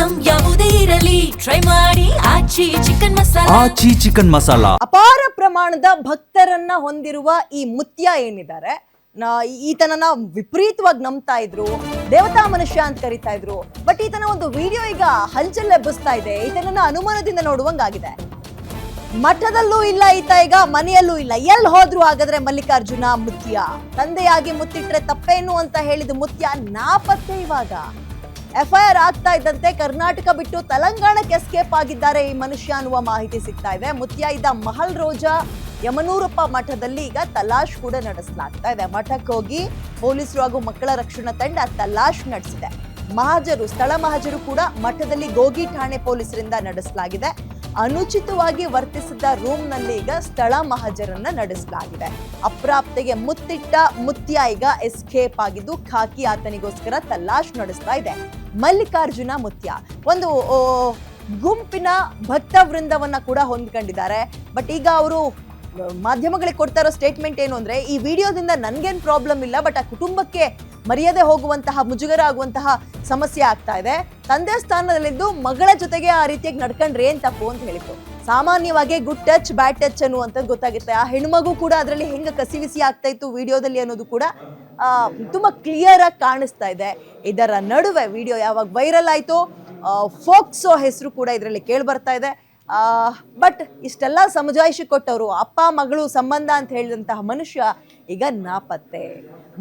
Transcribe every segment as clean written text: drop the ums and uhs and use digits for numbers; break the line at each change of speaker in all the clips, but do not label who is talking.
Item ಯಾವುದೇ ಇರಲಿ try ಮಾಡಿ ಆಚಿ ಚಿಕನ್ ಮಸಾಲಾ.
ಅಪಾರ ಪ್ರಮಾಣದ ಭಕ್ತರನ್ನ ಹೊಂದಿರುವ ಈ ಮುತ್ಯ ಏನಿದ್ದಾರೆ, ಈತನನ್ನ ವಿಪರೀತವಾಗಿ ನಂಬ್ತಾ ಇದ್ರು, ದೇವತಾ ಮನುಷ್ಯ ಅಂತ ಕರಿತಾ ಇದ್ರು. ಬಟ್ ಈತನ ಒಂದು ವಿಡಿಯೋ ಈಗ ಹಲ್ಚಲ್ ಎಬ್ಬಿಸ್ತಾ ಇದೆ. ಈತನನ್ನ ಅನುಮಾನದಿಂದ ನೋಡುವಂಗಾಗಿದೆ. ಮಠದಲ್ಲೂ ಇಲ್ಲ ಈತ, ಈಗ ಮನೆಯಲ್ಲೂ ಇಲ್ಲ. ಎಲ್ಲಿ ಹೋದ್ರು ಹಾಗಾದ್ರೆ ಮಲ್ಲಿಕಾರ್ಜುನ ಮುತ್ಯ? ತಂದೆಯಾಗಿ ಮುತ್ತಿಟ್ರೆ ತಪ್ಪೇನು ಅಂತ ಹೇಳಿದ ಮುತ್ಯ ನಾಪತ್ತೆ. ಇವಾಗ FIR ಆಗ್ತಾ ಇದ್ದಂತೆ ಕರ್ನಾಟಕ ಬಿಟ್ಟು ತೆಲಂಗಾಣಕ್ಕೆ ಎಸ್ಕೇಪ್ ಆಗಿದ್ದಾರೆ ಈ ಮನುಷ್ಯ ಅನ್ನುವ ಮಾಹಿತಿ ಸಿಗ್ತಾ ಇದೆ. ಮುತ್ಯ ಇದ್ದ ಮಹಲ್ ರೋಜಾ ಯಮನೂರಪ್ಪ ಮಠದಲ್ಲಿ ಈಗ ತಲಾಶ್ ಕೂಡ ನಡೆಸಲಾಗ್ತಾ ಇದೆ. ಮಠಕ್ಕೆ ಹೋಗಿ ಪೊಲೀಸರು ಹಾಗೂ ಮಕ್ಕಳ ರಕ್ಷಣಾ ತಂಡ ತಲಾಶ್ ನಡೆಸಿದೆ. ಸ್ಥಳ ಮಹಜರು ಕೂಡ ಮಠದಲ್ಲಿ ಗೋಗಿ ಠಾಣೆ ಪೊಲೀಸರಿಂದ ನಡೆಸಲಾಗಿದೆ. ಅನುಚಿತವಾಗಿ ವರ್ತಿಸಿದ ರೂಮ್ ನಲ್ಲಿ ಈಗ ಸ್ಥಳ ಮಹಜರನ್ನ ನಡೆಸಲಾಗಿದೆ. ಅಪ್ರಾಪ್ತೆಗೆ ಮುತ್ತಿಟ್ಟ ಮುತ್ಯ ಈಗ ಎಸ್ಕೇಪ್ ಆಗಿದ್ದು ಖಾಕಿ ಆತನಿಗೋಸ್ಕರ ತಲಾಶ್ ನಡೆಸ್ತಾ ಇದೆ. ಮಲ್ಲಿಕಾರ್ಜುನ ಮುತ್ಯ ಒಂದು ಗುಂಪಿನ ಭಕ್ತ ವೃಂದವನ್ನ ಕೂಡ ಹೊಂದ್ಕೊಂಡಿದ್ದಾರೆ. ಬಟ್ ಈಗ ಅವರು ಮಾಧ್ಯಮಗಳಿಗೆ ಕೊಡ್ತಾ ಇರೋ ಸ್ಟೇಟ್ಮೆಂಟ್ ಏನು ಅಂದ್ರೆ, ಈ ವಿಡಿಯೋದಿಂದ ನನ್ಗೇನ್ ಪ್ರಾಬ್ಲಮ್ ಇಲ್ಲ, ಬಟ್ ಆ ಕುಟುಂಬಕ್ಕೆ ಮರ್ಯಾದೆ ಹೋಗುವಂತಹ, ಮುಜುಗರ ಆಗುವಂತಹ ಸಮಸ್ಯೆ ಆಗ್ತಾ ಇದೆ. ತಂದೆ ಸ್ಥಾನದಲ್ಲಿದ್ದು ಮಗಳ ಜೊತೆಗೆ ಆ ರೀತಿಯಾಗಿ ನಡ್ಕೊಂಡ್ರೆ ಏನ್ ತಪ್ಪು ಅಂತ ಹೇಳಿದ್ರು. ಸಾಮಾನ್ಯವಾಗಿ ಗುಡ್ ಟಚ್ ಬ್ಯಾಡ್ ಟಚ್ ಅನ್ನುವಂಥದ್ದು ಗೊತ್ತಾಗುತ್ತೆ. ಆ ಹೆಣ್ಮಗು ಕೂಡ ಅದರಲ್ಲಿ ಹೆಂಗ ಕಸಿವಿಸಿ ಆಗ್ತಾ ಇತ್ತು ವಿಡಿಯೋದಲ್ಲಿ ಅನ್ನೋದು ಕೂಡ ತುಂಬಾ ಕ್ಲಿಯರ್ ಆಗಿ ಕಾಣಿಸ್ತಾ ಇದೆ. ಇದರ ನಡುವೆ ವಿಡಿಯೋ ಯಾವಾಗ ವೈರಲ್ ಆಯ್ತು, ಫೋಕ್ಸೋ ಹೆಸರು ಕೂಡ ಇದರಲ್ಲಿ ಕೇಳಿ ಬರ್ತಾ ಇದೆ. ಬಟ್ ಇಷ್ಟೆಲ್ಲ ಸಮಜಾಯಿಷಿ ಕೊಟ್ಟವರು, ಅಪ್ಪ ಮಗಳು ಸಂಬಂಧ ಅಂತ ಹೇಳಿದಂತಹ ಮನುಷ್ಯ ಈಗ ನಾಪತ್ತೆ.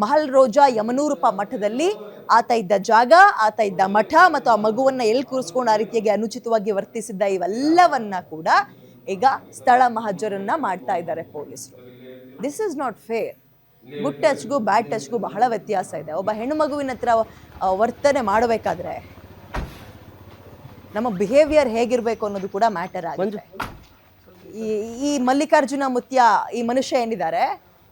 ಮಹಲ್ ರೋಜಾ ಯಮನೂರಪ್ಪ ಮಠದಲ್ಲಿ ಆತ ಇದ್ದ ಜಾಗ, ಆತ ಇದ್ದ ಮಠ ಮತ್ತು ಆ ಮಗುವನ್ನ ಎಲ್ಲಿ ಕೂರಿಸ್ಕೊಂಡು ಆ ರೀತಿಯಾಗಿ ಅನುಚಿತವಾಗಿ ವರ್ತಿಸಿದ್ದ ಇವೆಲ್ಲವನ್ನ ಕೂಡ ಈಗ ಸ್ಥಳ ಮಹಜರನ್ನ ಮಾಡ್ತಾ ಇದ್ದಾರೆ ಪೊಲೀಸರು. This is not fair. Good ಟಚ್ಗೂ ಬ್ಯಾಡ್ ಟಚ್ಗೂ ಬಹಳ ವ್ಯತ್ಯಾಸ ಇದೆ. ಒಬ್ಬ ಹೆಣ್ಣು ಮಗುವಿನ ಹತ್ರ ವರ್ತನೆ ಮಾಡಬೇಕಾದ್ರೆ ನಮ್ಮ ಬಿಹೇವಿಯರ್ ಹೇಗಿರ್ಬೇಕು ಅನ್ನೋದು ಕೂಡ ಮ್ಯಾಟರ್ ಆಗುತ್ತೆ. ಈ ಮಲ್ಲಿಕಾರ್ಜುನ ಮುತ್ಯ ಈ ಮನುಷ್ಯ ಏನಿದ್ದಾರೆ,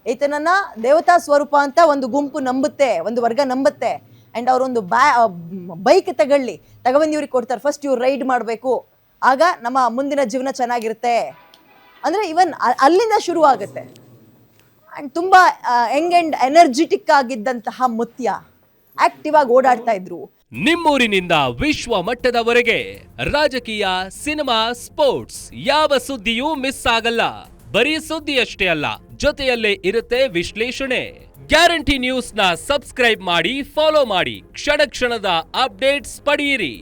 ಈತನನ್ನ ದೇವತಾ ಸ್ವರೂಪ ಅಂತ ಒಂದು ಗುಂಪು ನಂಬುತ್ತೆ, ಒಂದು ವರ್ಗ ನಂಬುತ್ತೆ. ಅಂಡ್ ಅವರೊಂದು ಬೈಕ್ ತಗೊಂಡು ಇವ್ರಿಗೆ ಕೊಡ್ತಾರೆ. ಫಸ್ಟ್ ಇವ್ರು ರೈಡ್ ಮಾಡಬೇಕು, ಆಗ ನಮ್ಮ ಮುಂದಿನ ಜೀವನ ಚೆನ್ನಾಗಿರುತ್ತೆ ಅಂದ್ರೆ ಇವನ್ ಅಲ್ಲಿಂದ ಶುರು ಆಗುತ್ತೆ. ಅಂಡ್ ತುಂಬಾ ಯಂಗ್ ಅಂಡ್ ಎನರ್ಜಿಟಿಕ್ ಆಗಿದ್ದಂತಹ ಮುತ್ಯ ಆಕ್ಟಿವ್ ಆಗಿ ಓಡಾಡ್ತಾ ಇದ್ರು.
ನಿಮ್ಮೂರಿನಿಂದ ವಿಶ್ವ ಮಟ್ಟದವರೆಗೆ ರಾಜಕೀಯ, ಸಿನಿಮಾ, ಸ್ಪೋರ್ಟ್ಸ್ ಯಾವ ಸುದ್ದಿಯೂ ಮಿಸ್ ಆಗಲ್ಲ. ಬರೀ ಸುದ್ದಿಯಷ್ಟೇ ಅಲ್ಲ, ಜೊತೆಯಲ್ಲೇ ಇರುತ್ತೆ ವಿಶ್ಲೇಷಣೆ. ಗ್ಯಾರಂಟಿ ನ್ಯೂಸ್ ನ ಸಬ್ಸ್ಕ್ರೈಬ್ ಮಾಡಿ, ಫಾಲೋ ಮಾಡಿ, ಕ್ಷಣ ಕ್ಷಣದ ಅಪ್ಡೇಟ್ಸ್ ಪಡೆಯಿರಿ.